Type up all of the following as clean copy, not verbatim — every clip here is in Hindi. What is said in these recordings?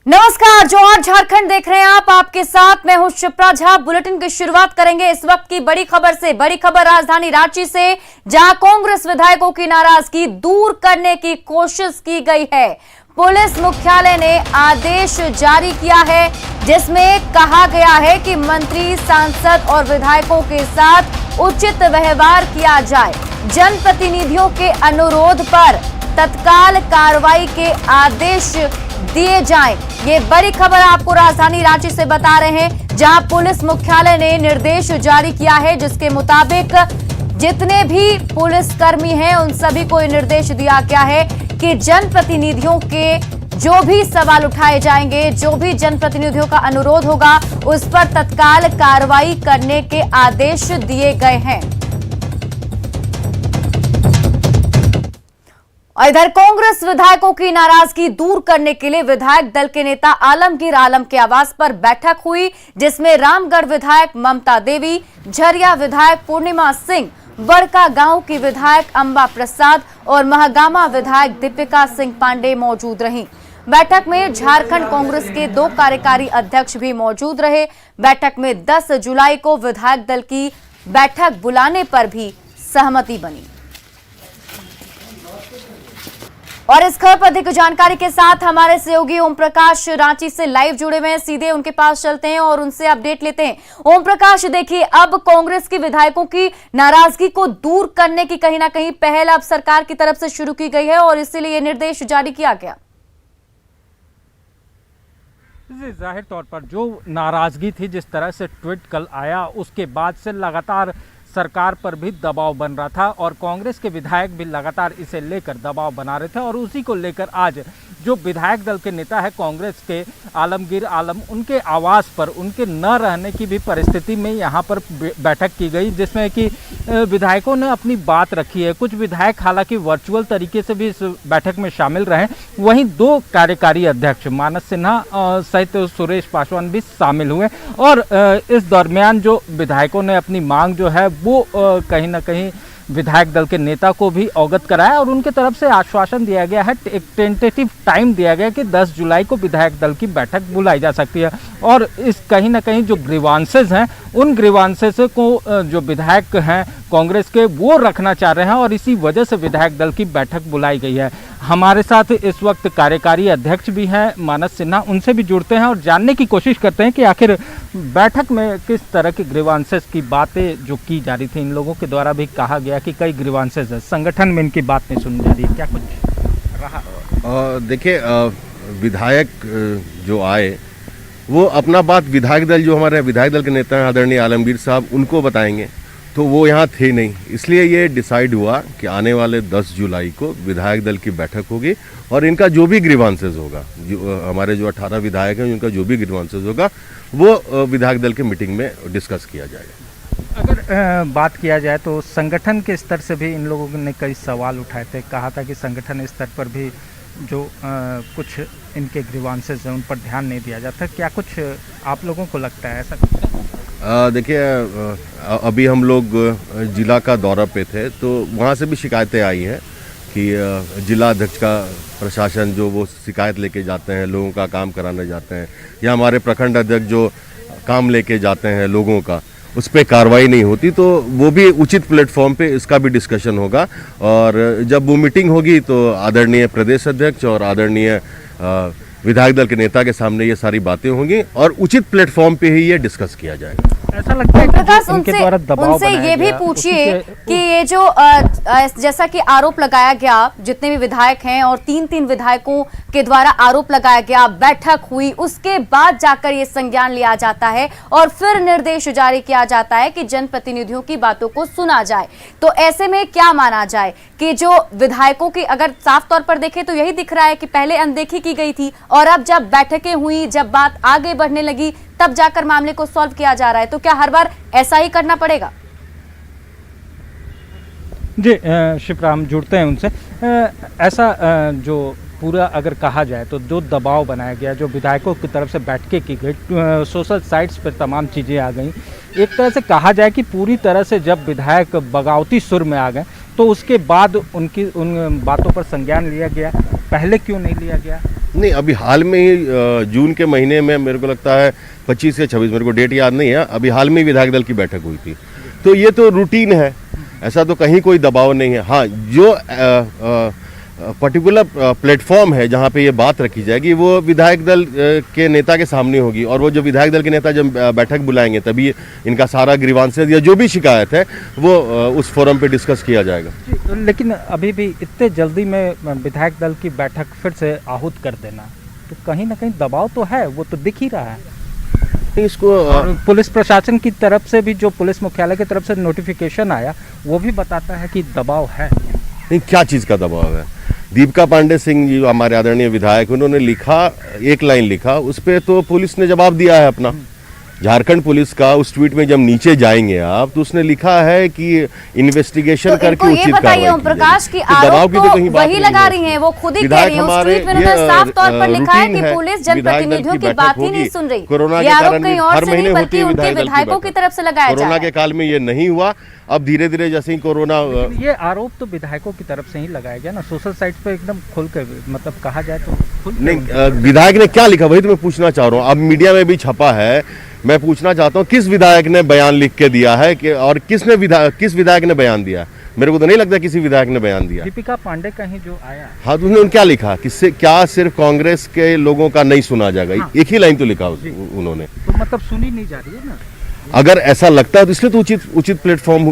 नमस्कार, जौहर झारखंड देख रहे हैं आप। आपके साथ मैं हूं शिप्रा झा। बुलेटिन की शुरुआत करेंगे इस वक्त की बड़ी खबर से। बड़ी खबर राजधानी रांची से, जहां कांग्रेस विधायकों की नाराजगी दूर करने की कोशिश की गई है। पुलिस मुख्यालय ने आदेश जारी किया है, जिसमें कहा गया है कि मंत्री, सांसद और विधायकों के साथ उचित व्यवहार किया जाए। जनप्रतिनिधियों के अनुरोध पर तत्काल कार्रवाई के आदेश दिए जाएं। ये बड़ी खबर आपको राजधानी रांची से बता रहे हैं, जहां पुलिस मुख्यालय ने निर्देश जारी किया है, जिसके मुताबिक जितने भी पुलिसकर्मी हैं उन सभी को निर्देश दिया गया है कि जनप्रतिनिधियों के जो भी सवाल उठाए जाएंगे, जो भी जनप्रतिनिधियों का अनुरोध होगा, उस पर तत्काल कार्रवाई करने के आदेश दिए गए हैं। और इधर कांग्रेस विधायकों की नाराजगी दूर करने के लिए विधायक दल के नेता आलमगीर आलम के आवास पर बैठक हुई, जिसमें रामगढ़ विधायक ममता देवी, झरिया विधायक पूर्णिमा सिंह, बड़का गांव की विधायक अंबा प्रसाद और महागामा विधायक दीपिका सिंह पांडे मौजूद रहीं। बैठक में झारखंड कांग्रेस के 2 कार्यकारी अध्यक्ष भी मौजूद रहे। बैठक में 10 जुलाई को विधायक दल की बैठक बुलाने पर भी सहमति बनी। और इस खबर पर अधिक जानकारी के साथ हमारे सहयोगी ओम प्रकाश रांची से लाइव जुड़े हुए हैं। सीधे उनके पास चलते हैं और उनसे अपडेट लेते हैं। ओम प्रकाश, देखिए, अब कांग्रेस के विधायकों की नाराजगी को दूर करने की कहीं ना कहीं पहल अब सरकार की तरफ से शुरू की गई है और इसीलिए निर्देश जारी किया गया। जाहिर तौर पर जो नाराजगी थी, जिस तरह से ट्वीट कल आया, उसके बाद से लगातार सरकार पर भी दबाव बन रहा था और कांग्रेस के विधायक भी लगातार इसे लेकर दबाव बना रहे थे। और उसी को लेकर आज जो विधायक दल के नेता है कांग्रेस के आलमगीर आलम, उनके आवास पर उनके न रहने की भी परिस्थिति में यहाँ पर बैठक की गई, जिसमें कि विधायकों ने अपनी बात रखी है। कुछ विधायक हालांकि वर्चुअल तरीके से भी इस बैठक में शामिल रहे। वहीं 2 कार्यकारी अध्यक्ष मानस सिन्हा सहित सुरेश पासवान भी शामिल हुए। और इस दरमियान जो विधायकों ने अपनी मांग जो है वो कहीं ना कहीं विधायक दल के नेता को भी अवगत कराया और उनके तरफ से आश्वासन दिया गया है, एक टेंटेटिव टाइम दिया गया कि 10 जुलाई को विधायक दल की बैठक बुलाई जा सकती है। और इस कहीं ना कहीं जो ग्रीवांसेस हैं, उन ग्रीवांसेस को जो विधायक हैं कांग्रेस के वो रखना चाह रहे हैं और इसी वजह से विधायक दल की बैठक बुलाई गई है। हमारे साथ इस वक्त कार्यकारी अध्यक्ष भी हैं मानस सिन्हा, उनसे भी जुड़ते हैं और जानने की कोशिश करते हैं कि आखिर बैठक में किस तरह की ग्रीवांसेस की बातें जो की जा रही थी। इन लोगों के द्वारा भी कहा गया कि कई ग्रीवांसेस है, संगठन में इनकी बात नहीं सुनी जा रही, क्या कुछ रहा? देखिए, विधायक जो आए वो अपना बात विधायक दल, जो हमारे विधायक दल के नेता हैं आदरणीय आलमगीर साहब, उनको बताएंगे, तो वो यहाँ थे नहीं। इसलिए ये डिसाइड हुआ कि आने वाले 10 जुलाई को विधायक दल की बैठक होगी और इनका जो भी ग्रीवांसेस होगा, जो हमारे जो 18 विधायक हैं, उनका जो भी ग्रीवांसेस होगा वो विधायक दल की मीटिंग में डिस्कस किया जाएगा। अगर बात किया जाए तो संगठन के स्तर से भी इन लोगों ने कई सवाल उठाए थे। कहा था कि संगठन स्तर पर भी जो कुछ इनके ग्रीवांसेस हैं उन पर ध्यान नहीं दिया जाता। क्या कुछ आप लोगों को लगता है ऐसा? देखिए, अभी हम लोग जिला का दौरा पे थे तो वहाँ से भी शिकायतें आई हैं कि जिला अध्यक्ष का प्रशासन जो वो शिकायत लेके जाते हैं, लोगों का काम कराने जाते हैं, या हमारे प्रखंड अध्यक्ष जो काम लेके जाते हैं लोगों का, उस पर कार्रवाई नहीं होती। तो वो भी उचित प्लेटफॉर्म पे इसका भी डिस्कशन होगा और जब वो मीटिंग होगी तो आदरणीय प्रदेश अध्यक्ष और आदरणीय विधायक दल के नेता के सामने ये सारी बातें होंगी और उचित प्लेटफॉर्म पे ही ये डिस्कस किया जाएगा। ऐसा लगता है प्रकाश, उनसे ये भी पूछिए कि ये जो जैसा कि आरोप लगाया गया, जितने भी विधायक हैं और 3 विधायकों के द्वारा आरोप लगाया गया, बैठक हुई, उसके बाद जाकर ये संज्ञान लिया जाता है और फिर निर्देश जारी किया जाता है कि जनप्रतिनिधियों की बातों को सुना जाए। तो ऐसे में क्या माना जाए कि जो विधायकों की, अगर साफ तौर पर देखें तो यही दिख रहा है कि पहले अनदेखी की गई थी और अब जब बैठकें हुई, जब बात आगे बढ़ने लगी, तब जाकर मामले को सॉल्व किया जा रहा है। तो क्या हर बार ऐसा ही करना पड़ेगा? जी, शिवराम जुड़ते हैं उनसे। ऐसा जो पूरा अगर कहा जाए तो जो दबाव बनाया गया, जो विधायकों की तरफ से बैठकें की गई, सोशल साइट्स पर तमाम चीज़ें आ गई, एक तरह से कहा जाए कि पूरी तरह से जब विधायक बगावती सुर में आ गए तो उसके बाद उन बातों पर संज्ञान लिया गया। पहले क्यों नहीं लिया गया? नहीं, अभी हाल में ही जून के महीने में मेरे को लगता है 25 या 26, मेरे को डेट याद नहीं है, अभी हाल में ही विधायक दल की बैठक हुई थी। तो ये तो रूटीन है, ऐसा तो कहीं कोई दबाव नहीं है। हाँ, जो पर्टिकुलर प्लेटफॉर्म है जहाँ पे ये बात रखी जाएगी वो विधायक दल के नेता के सामने होगी, और वो जो विधायक दल के नेता जब बैठक बुलाएंगे तभी इनका सारा ग्रीवांसेस या जो भी शिकायत है वो उस फोरम पे डिस्कस किया जाएगा। लेकिन अभी भी इतने जल्दी में विधायक दल की बैठक फिर से आहूत कर देना, तो कहीं ना कहीं दबाव तो है, वो तो दिख ही रहा है। इसको पुलिस प्रशासन की तरफ से भी, जो पुलिस मुख्यालय की तरफ से नोटिफिकेशन आया, वो भी बताता है कि दबाव है। नहीं, क्या चीज़ का दबाव है? दीपिका पांडे सिंह जी, हमारे आदरणीय विधायक, उन्होंने लिखा, एक लाइन लिखा, उस पर तो पुलिस ने जवाब दिया है अपना। झारखंड पुलिस का उस ट्वीट में जब नीचे जाएंगे आप, तो उसने लिखा है कि इन्वेस्टिगेशन करके उचित कार्रवाई ओम प्रकाश की आरोप तो वही लगा रही हैं, वो खुद ही कह रही हैं। उस ट्वीट में उन्होंने साफ तौर पर लिखा है कि पुलिस जनप्रतिनिधियों की बात ही नहीं सुन रही। कोरोना के कारण हर महीने होती है उनके विधायकों की तरफ से लगाया जा रहा है। कोरोना के काल में ये नहीं हुआ, अब धीरे धीरे जैसे ही कोरोना, ये आरोप तो विधायकों की तरफ से ही लगाया गया ना, सोशल साइट पे एकदम खुल के, मतलब कहा जाए तो नहीं, विधायक ने क्या लिखा वही तो मैं पूछना चाह रहा हूँ। अब मीडिया में भी छपा है, मैं पूछना चाहता हूँ किस विधायक ने बयान लिख के दिया है कि, और किस विधायक ने बयान दिया? मेरे को तो नहीं लगता किसी विधायक ने बयान दिया। दीपिका पांडे का ही जो आया। हाँ, तो उन्होंने क्या लिखा? किससे क्या सिर्फ कांग्रेस के लोगों का नहीं सुना जाएगा? हाँ। एक ही लाइन तो लिखा उन्होंने, तो मतलब सुनी नहीं जा रही है ना। अगर ऐसा लगता है तो इसलिए तो उचित प्लेटफॉर्म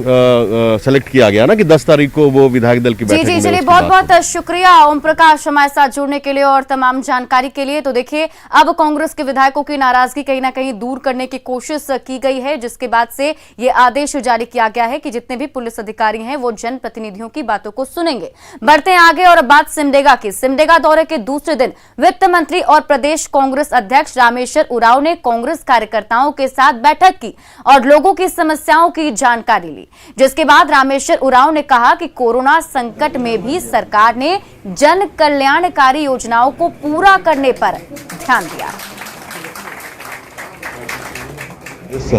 सेलेक्ट किया गया ना कि 10 तारीख को वो विधायक दल की बैठक में। जी, चलिए, बहुत बहुत शुक्रिया ओम प्रकाश हमारे साथ जुड़ने के लिए और तमाम जानकारी के लिए। तो देखिए, अब कांग्रेस के विधायकों की नाराजगी कहीं ना कहीं दूर करने की कोशिश की गई है, जिसके बाद से ये आदेश जारी किया गया है कि जितने भी पुलिस अधिकारी हैं वो जनप्रतिनिधियों की बातों को सुनेंगे। बढ़ते हैं आगे और अब बात सिमडेगा की। सिमडेगा दौरे के दूसरे दिन वित्त मंत्री और प्रदेश कांग्रेस अध्यक्ष रामेश्वर उरांव ने कांग्रेस कार्यकर्ताओं के साथ बैठक की और लोगों की समस्याओं की जानकारी ली, जिसके बाद रामेश्वर उरांव ने कहा कि कोरोना संकट में भी सरकार ने जन कल्याणकारी योजनाओं को पूरा करने पर ध्यान दिया।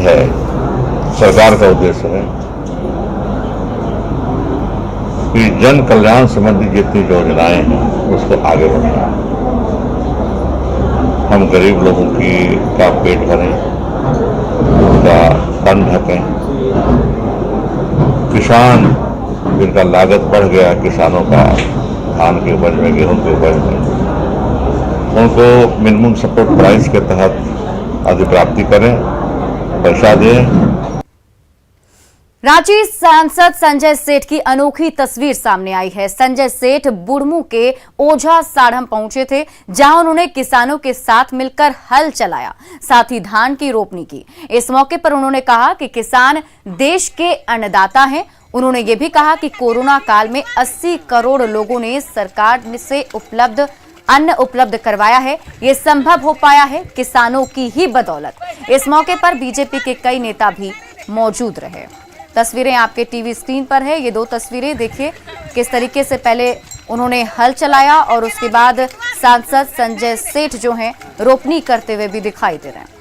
है सरकार का उद्देश्य है कि जन कल्याण संबंधी जितनी योजनाएं हैं उसको आगे बढ़ाना। हम गरीब लोगों का पेट भरें, उनका तन ढकें। किसान जिनका लागत बढ़ गया, किसानों का धान के उपज में, गेहूं के उपज में, उनको मिनिमम सपोर्ट प्राइस के तहत अधिप्राप्ति करें, पैसा दें। रांची सांसद संजय सेठ की अनोखी तस्वीर सामने आई है। संजय सेठ बुढ़मू के ओझा साढ़म पहुंचे थे, जहां उन्होंने किसानों के साथ मिलकर हल चलाया, साथ ही धान की रोपनी की। इस मौके पर उन्होंने कहा कि किसान देश के अन्नदाता हैं। उन्होंने ये भी कहा कि कोरोना काल में 80 करोड़ लोगों ने सरकार से अन्न उपलब्ध करवाया है। ये संभव हो पाया है किसानों की ही बदौलत। इस मौके पर बीजेपी के कई नेता भी मौजूद रहे। तस्वीरें आपके टीवी स्क्रीन पर है। ये दो तस्वीरें देखिए किस तरीके से पहले उन्होंने हल चलाया और उसके बाद सांसद संजय सेठ जो हैं रोपनी करते हुए भी दिखाई दे रहे हैं।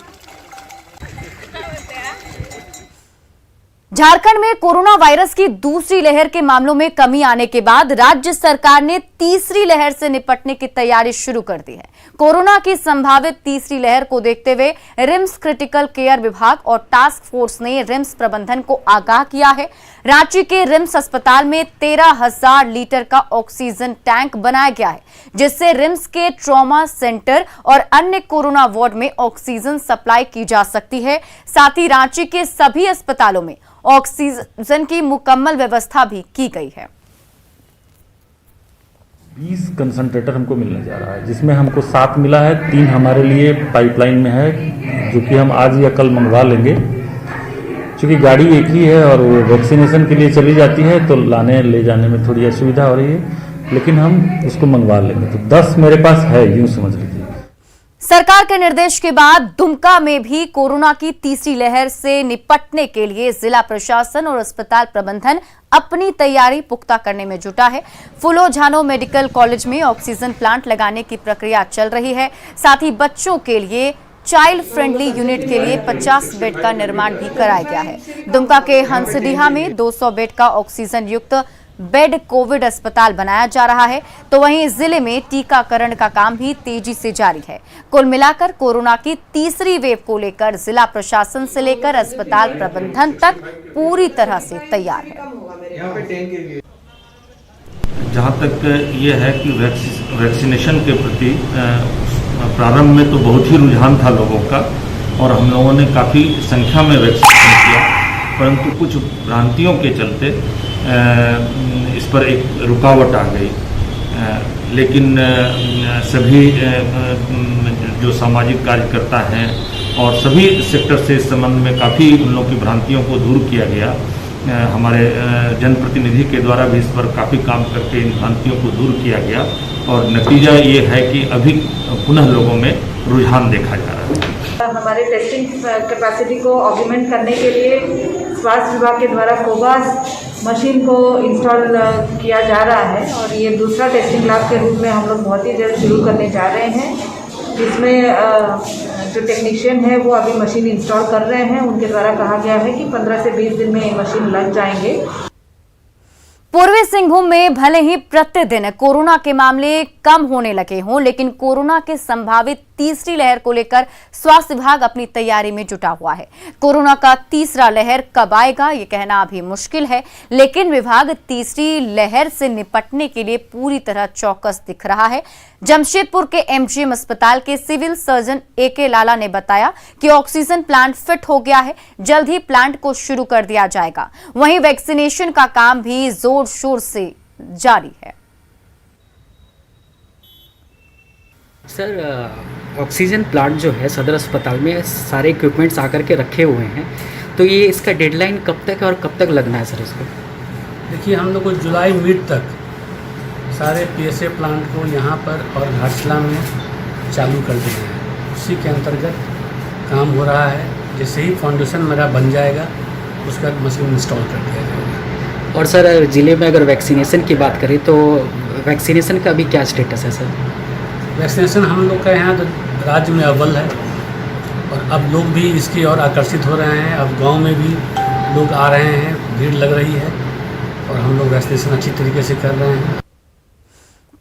झारखंड में कोरोना वायरस की दूसरी लहर के मामलों में कमी आने के बाद राज्य सरकार ने तीसरी लहर से निपटने की तैयारी शुरू कर दी है। कोरोना की संभावित तीसरी लहर को देखते हुए रिम्स क्रिटिकल केयर विभाग और टास्क फोर्स ने रिम्स प्रबंधन को आगाह किया है। रांची के रिम्स अस्पताल में 13,000 लीटर का ऑक्सीजन टैंक बनाया गया है, जिससे रिम्स के ट्रॉमा सेंटर और अन्य कोरोना वार्ड में ऑक्सीजन सप्लाई की जा सकती है। साथ ही रांची के सभी अस्पतालों में ऑक्सीजन की मुकम्मल व्यवस्था भी की गई है। 20 कंसंट्रेटर हमको मिलने जा रहा है, जिसमें हमको 7 मिला है, 3 हमारे लिए पाइपलाइन में है, जो कि हम आज या कल मंगवा लेंगे। क्योंकि गाड़ी एक ही है और वो वैक्सीनेशन के लिए चली जाती है, तो लाने ले जाने में थोड़ी असुविधा हो रही है, लेकिन हम उसको मंगवा लेंगे। तो 10 मेरे पास है, यूं समझ लीजिए। सरकार के निर्देश के बाद दुमका में भी कोरोना की तीसरी लहर से निपटने के लिए जिला प्रशासन और अस्पताल प्रबंधन अपनी तैयारी पुख्ता करने में जुटा है। फुलो झानो मेडिकल कॉलेज में ऑक्सीजन प्लांट लगाने की प्रक्रिया चल रही है। साथ ही बच्चों के लिए चाइल्ड फ्रेंडली यूनिट के लिए 50 बेड का निर्माण भी कराया गया है। दुमका के हंसडीहा में 200 बेड का ऑक्सीजन युक्त बेड कोविड अस्पताल बनाया जा रहा है, तो वहीं जिले में टीकाकरण का काम भी तेजी से जारी है। कुल मिलाकर कोरोना की तीसरी वेव को लेकर जिला प्रशासन से लेकर अस्पताल प्रबंधन तक पूरी तरह से तैयार है। जहाँ तक ये है कि वैक्सीनेशन के प्रति प्रारंभ में तो बहुत ही रुझान था लोगों का और हम लोगों ने काफ़ी संख्या में वैक्सीनेशन किया, परंतु कुछ भ्रांतियों के चलते इस पर एक रुकावट आ गई। लेकिन सभी जो सामाजिक कार्यकर्ता हैं और सभी सेक्टर से इस संबंध में काफ़ी उन लोगों की भ्रांतियों को दूर किया गया। हमारे जनप्रतिनिधि के द्वारा भी इस पर काफ़ी काम करके इन भ्रांतियों को दूर किया गया और नतीजा ये है कि अभी पुनः लोगों में रुझान देखा जा रहा है। हमारे टेस्टिंग कैपेसिटी को ऑगमेंट करने के लिए स्वास्थ्य विभाग के द्वारा कोबास मशीन को इंस्टॉल किया जा रहा है और ये दूसरा टेस्टिंग लैब के रूप में हम लोग बहुत ही जल्द शुरू करने जा रहे हैं, जिसमें जो टेक्नीशियन है वो अभी मशीन इंस्टॉल कर रहे हैं। उनके द्वारा कहा गया है कि 15 से 20 दिन में ये मशीन लग जाएंगे। पूर्वी सिंहभूम में भले ही प्रतिदिन कोरोना के मामले कम होने लगे हों, लेकिन कोरोना के संभावित तीसरी लहर को लेकर स्वास्थ्य विभाग अपनी तैयारी में जुटा हुआ है। कोरोना का तीसरा लहर कब आएगा ये कहना अभी मुश्किल है, लेकिन विभाग तीसरी लहर से निपटने के लिए पूरी तरह चौकस दिख रहा है। जमशेदपुर के एमजीएम अस्पताल के सिविल सर्जन AK लाला ने बताया कि ऑक्सीजन प्लांट फिट हो गया है, जल्द ही प्लांट को शुरू कर दिया जाएगा। वहीं वैक्सीनेशन का काम भी जोर शोर से जारी है। सर, ऑक्सीजन प्लांट जो है सदर अस्पताल में सारे इक्विपमेंट्स आकर के रखे हुए हैं, तो ये इसका डेडलाइन कब तक है और कब तक लगना है सर इसको? देखिए, हम लोग को जुलाई मिड तक सारे PSA प्लांट को यहाँ पर और घाटशिला में चालू कर देना है। उसी के अंतर्गत काम हो रहा है। जैसे ही फाउंडेशन मेरा बन जाएगा उसके बाद मशीन इंस्टॉल कर दिया जाएगा। और सर, ज़िले में अगर वैक्सीनेशन की बात करें तो वैक्सीनेशन का अभी क्या स्टेटस है सर? वैक्सीनेशन हम लोग का यहाँ तो राज्य में अव्वल है और अब लोग भी इसकी ओर आकर्षित हो रहे हैं। अब गांव में भी लोग आ रहे हैं, भीड़ लग रही है और हम लोग वैक्सीनेशन अच्छी तरीके से कर रहे हैं।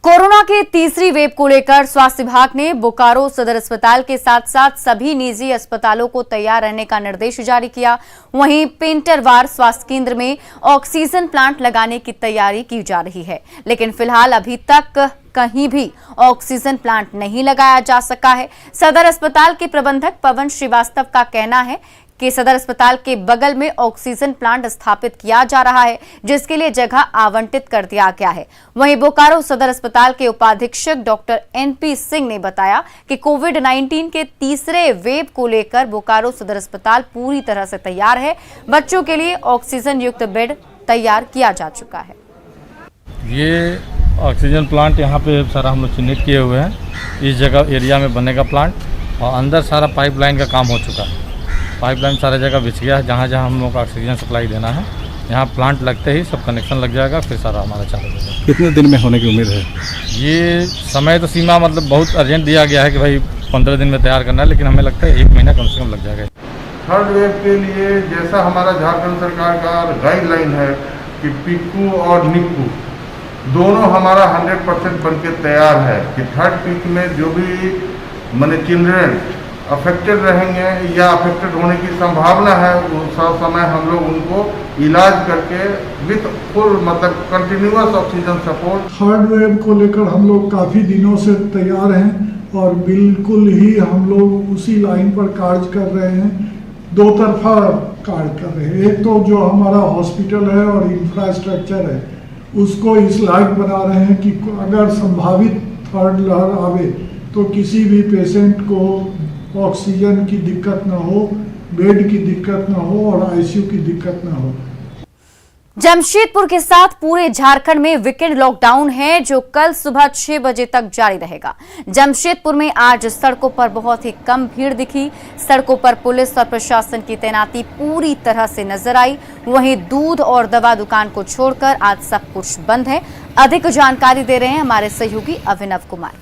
कोरोना की तीसरी वेव को लेकर स्वास्थ्य विभाग ने बोकारो सदर अस्पताल के साथ साथ सभी निजी अस्पतालों को तैयार रहने का निर्देश जारी किया। वहीं पेंटरवार स्वास्थ्य केंद्र में ऑक्सीजन प्लांट लगाने की तैयारी की जा रही है, लेकिन फिलहाल अभी तक कहीं भी ऑक्सीजन प्लांट नहीं लगाया जा सका है। सदर अस्पताल के प्रबंधक पवन श्रीवास्तव का कहना है कि सदर अस्पताल के बगल में ऑक्सीजन प्लांट स्थापित किया जा रहा है, जिसके लिए जगह आवंटित कर दिया गया है। वहीं बोकारो सदर अस्पताल के उपाधीक्षक डॉक्टर NP सिंह ने बताया कि कोविड-19 के तीसरे वेव को लेकर बोकारो सदर अस्पताल पूरी तरह से तैयार है। बच्चों के लिए ऑक्सीजन युक्त बेड तैयार किया जा चुका है। ये ऑक्सीजन प्लांट यहाँ पे सारा हम लोग चिन्हित किए हुए हैं। इस जगह एरिया में बनेगा प्लांट और अंदर सारा पाइपलाइन का काम हो चुका है। पाइपलाइन सारी जगह बिछ गया है, जहाँ जहाँ हम लोग को ऑक्सीजन सप्लाई देना है। यहाँ प्लांट लगते ही सब कनेक्शन लग जाएगा, फिर सारा हमारा चालू हो जाएगा। कितने दिन में होने की उम्मीद है? ये समय तो सीमा मतलब बहुत अर्जेंट दिया गया है कि भाई 15 दिन में तैयार करना है, लेकिन हमें लगता है 1 महीना कम से कम लग जाएगा। थर्ड वेव के लिए जैसा हमारा झारखंड सरकार का गाइडलाइन है कि पिक्कू और निक्कू दोनों हमारा 100% बन के तैयार है कि थर्ड पीक में जो भी माने चिल्ड्रेन अफेक्टेड रहेंगे या अफेक्टेड होने की संभावना है, उस समय हम लोग उनको इलाज करके विथ फुल मतलब continuous oxygen support. Third wave को लेकर हम लोग काफ़ी दिनों से तैयार हैं और बिल्कुल ही हम लोग उसी लाइन पर कार्य कर रहे हैं। दो तरफा कार्य कर रहे हैं। एक तो जो हमारा हॉस्पिटल है और इंफ्रास्ट्रक्चर है उसको इस लायक बना रहे हैं कि अगर संभावित थर्ड लहर आवे तो किसी भी पेशेंट को ऑक्सीजन की दिक्कत ना हो, बेड की दिक्कत ना हो और ICU की दिक्कत ना हो। जमशेदपुर के साथ पूरे झारखंड में वीकेंड लॉकडाउन है, जो कल सुबह 6 बजे तक जारी रहेगा। जमशेदपुर में आज सड़कों पर बहुत ही कम भीड़ दिखी। सड़कों पर पुलिस और प्रशासन की तैनाती पूरी तरह से नजर आई। वहीं दूध और दवा दुकान को छोड़कर आज सब कुछ बंद है। अधिक जानकारी दे रहे हैं हमारे सहयोगी अभिनव कुमार।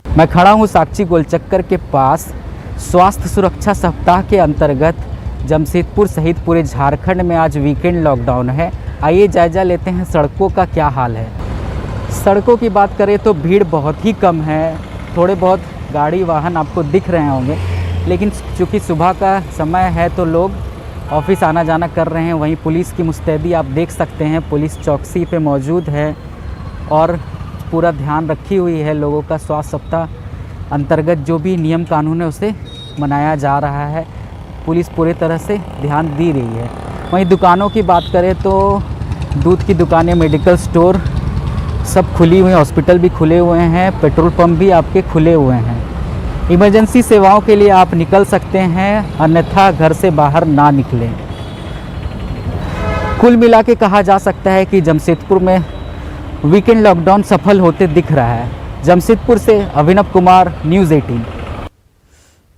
मैं खड़ा हूं साक्षी गोलचक्कर के पास। स्वास्थ्य सुरक्षा सप्ताह के अंतर्गत जमशेदपुर सहित पूरे झारखंड में आज वीकेंड लॉकडाउन है। आइए जायज़ा लेते हैं सड़कों का क्या हाल है। सड़कों की बात करें तो भीड़ बहुत ही कम है, थोड़े बहुत गाड़ी वाहन आपको दिख रहे होंगे, लेकिन चूँकि सुबह का समय है तो लोग ऑफिस आना जाना कर रहे हैं। वहीं पुलिस की मुस्तैदी आप देख सकते हैं, पुलिस चौकसी पे मौजूद है और पूरा ध्यान रखी हुई है। लोगों का स्वास्थ्य सप्ताह अंतर्गत जो भी नियम कानून है उसे मनाया जा रहा है, पुलिस पूरी तरह से ध्यान दे रही है। वहीं दुकानों की बात करें तो दूध की दुकानें, मेडिकल स्टोर सब खुली हुई हैं, हॉस्पिटल भी खुले हुए हैं, पेट्रोल पंप भी आपके खुले हुए हैं। इमरजेंसी सेवाओं के लिए आप निकल सकते हैं, अन्यथा घर से बाहर ना निकलें। कुल मिला के कहा जा सकता है कि जमशेदपुर में वीकेंड लॉकडाउन सफल होते दिख रहा है। जमशेदपुर से अभिनव कुमार, न्यूज़ 18।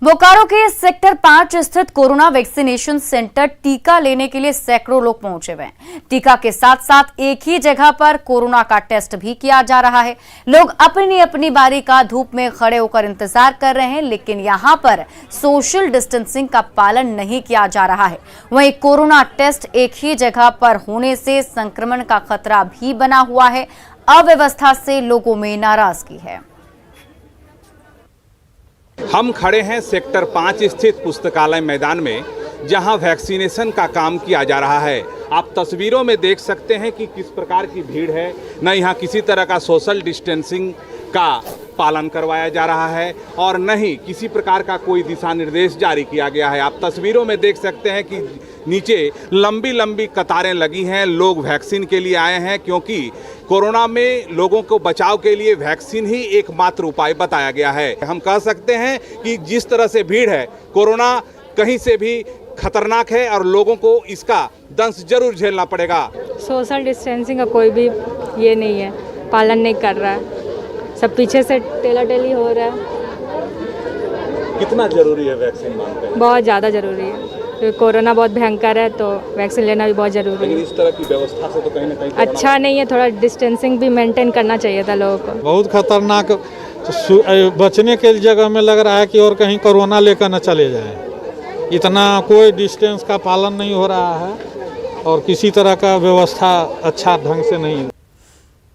बोकारो के सेक्टर 5 स्थित कोरोना वैक्सीनेशन सेंटर टीका लेने के लिए सैकड़ों लोग पहुंचे हुए हैं। टीका के साथ साथ एक ही जगह पर कोरोना का टेस्ट भी किया जा रहा है। लोग अपनी अपनी बारी का धूप में खड़े होकर इंतजार कर रहे हैं, लेकिन यहां पर सोशल डिस्टेंसिंग का पालन नहीं किया जा रहा है। वहीं कोरोना टेस्ट एक ही जगह पर होने से संक्रमण का खतरा भी बना हुआ है। अव्यवस्था से लोगों में नाराजगी है। हम खड़े हैं सेक्टर 5 स्थित पुस्तकालय मैदान में, जहां वैक्सीनेशन का काम किया जा रहा है। आप तस्वीरों में देख सकते हैं कि किस प्रकार की भीड़ है। न यहाँ किसी तरह का सोशल डिस्टेंसिंग का पालन करवाया जा रहा है और न ही किसी प्रकार का कोई दिशा निर्देश जारी किया गया है। आप तस्वीरों में देख सकते हैं कि नीचे लंबी लंबी कतारें लगी हैं। लोग वैक्सीन के लिए आए हैं, क्योंकि कोरोना में लोगों को बचाव के लिए वैक्सीन ही एकमात्र उपाय बताया गया है। हम कह सकते हैं कि जिस तरह से भीड़ है, कोरोना कहीं से भी खतरनाक है और लोगों को इसका दंश जरूर झेलना पड़ेगा। सोशल डिस्टेंसिंग का कोई भी ये नहीं है, पालन नहीं कर रहा है, सब पीछे से टेली हो रहा है। कितना जरूरी है वैक्सीन मानते हैं? बहुत ज़्यादा ज़रूरी है, क्योंकि कोरोना बहुत भयंकर है, तो वैक्सीन लेना भी बहुत ज़रूरी है। लेकिन इस तरह की व्यवस्था से तो कहीं ना कहीं अच्छा नहीं है, थोड़ा डिस्टेंसिंग भी मेंटेन करना चाहिए था लोगों को। बहुत खतरनाक, बचने के जगह में लग रहा है कि और कहीं कोरोना लेकर न चले जाए। इतना कोई डिस्टेंस का पालन नहीं हो रहा है और किसी तरह का व्यवस्था अच्छा ढंग से नहीं है।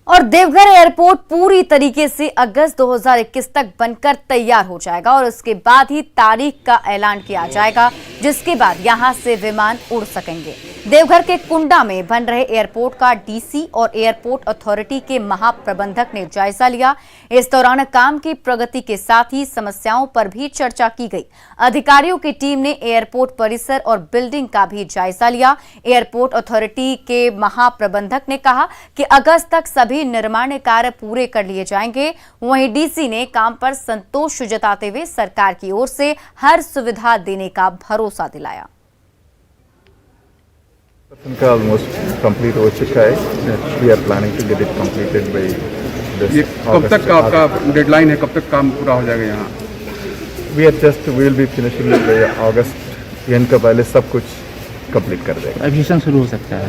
और देवघर एयरपोर्ट पूरी तरीके से अगस्त 2021 तक बनकर तैयार हो जाएगा और उसके बाद ही तारीख का ऐलान किया जाएगा, जिसके बाद यहां से विमान उड़ सकेंगे। देवघर के कुंडा में बन रहे एयरपोर्ट का डीसी और एयरपोर्ट अथॉरिटी के महाप्रबंधक ने जायजा लिया। इस दौरान काम की प्रगति के साथ ही समस्याओं पर भी चर्चा की गई। अधिकारियों की टीम ने एयरपोर्ट परिसर और बिल्डिंग का भी जायजा लिया। एयरपोर्ट अथॉरिटी के महाप्रबंधक ने कहा कि अगस्त तक सभी निर्माण कार्य पूरे कर लिए जाएंगे। वहीं डीसी ने काम पर संतोष जताते हुए सरकार की ओर से हर सुविधा देने का भरोसा दिलाया। का ऑलमोस्ट कंप्लीट हो चुका है। We are planning to get it completed by this. ये कब तक का आपका डेडलाइन है, कब तक काम पूरा हो जाएगा यहाँ? We are just will be finishing by August end का पहले सब कुछ कंप्लीट कर देगा। एग्जीक्यूशन शुरू हो सकता है।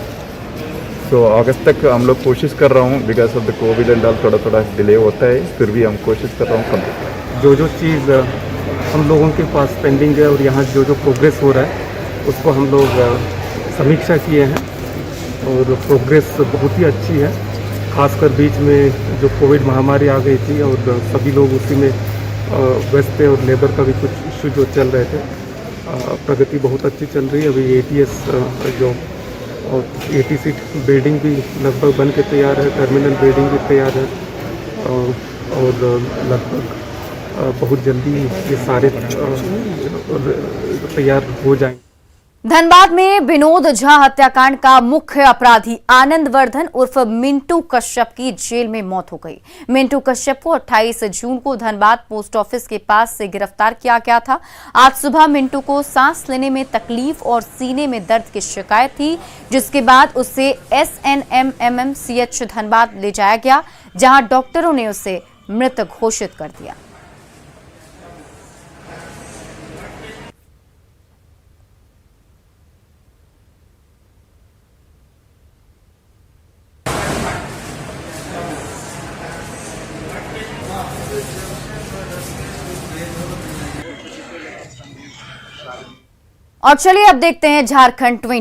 तो अगस्त तक हम लोग कोशिश कर रहा हूँ, because of the Covid and all थोड़ा डिले होता है, फिर भी हम कोशिश कर रहा हूँ कंप्लीट करने। जो चीज़ हम लोगों के पास पेंडिंग है और यहाँ जो प्रोग्रेस हो रहा है उसको हम लोग समीक्षा किए हैं और प्रोग्रेस बहुत ही अच्छी है। खासकर बीच में जो कोविड महामारी आ गई थी और सभी लोग उसी में व्यस्त थे और लेबर का भी कुछ इशू जो चल रहे थे, प्रगति बहुत अच्छी चल रही है। अभी एटीएस जो और एटीसी बिल्डिंग भी लगभग बन के तैयार है, टर्मिनल बिल्डिंग भी तैयार है और लगभग बहुत जल्दी ये सारे तैयार हो जाएंगे। धनबाद में विनोद झा हत्याकांड का मुख्य अपराधी आनंद वर्धन उर्फ मिंटू कश्यप की जेल में मौत हो गई। मिंटू कश्यप को 28 जून को धनबाद पोस्ट ऑफिस के पास से गिरफ्तार किया गया था। आज सुबह मिंटू को सांस लेने में तकलीफ और सीने में दर्द की शिकायत थी, जिसके बाद उसे SNMMCH धनबाद ले जाया गया, जहां डॉक्टरों ने उसे मृत घोषित कर दिया। और चलिए अब देखते हैं झारखंड 20।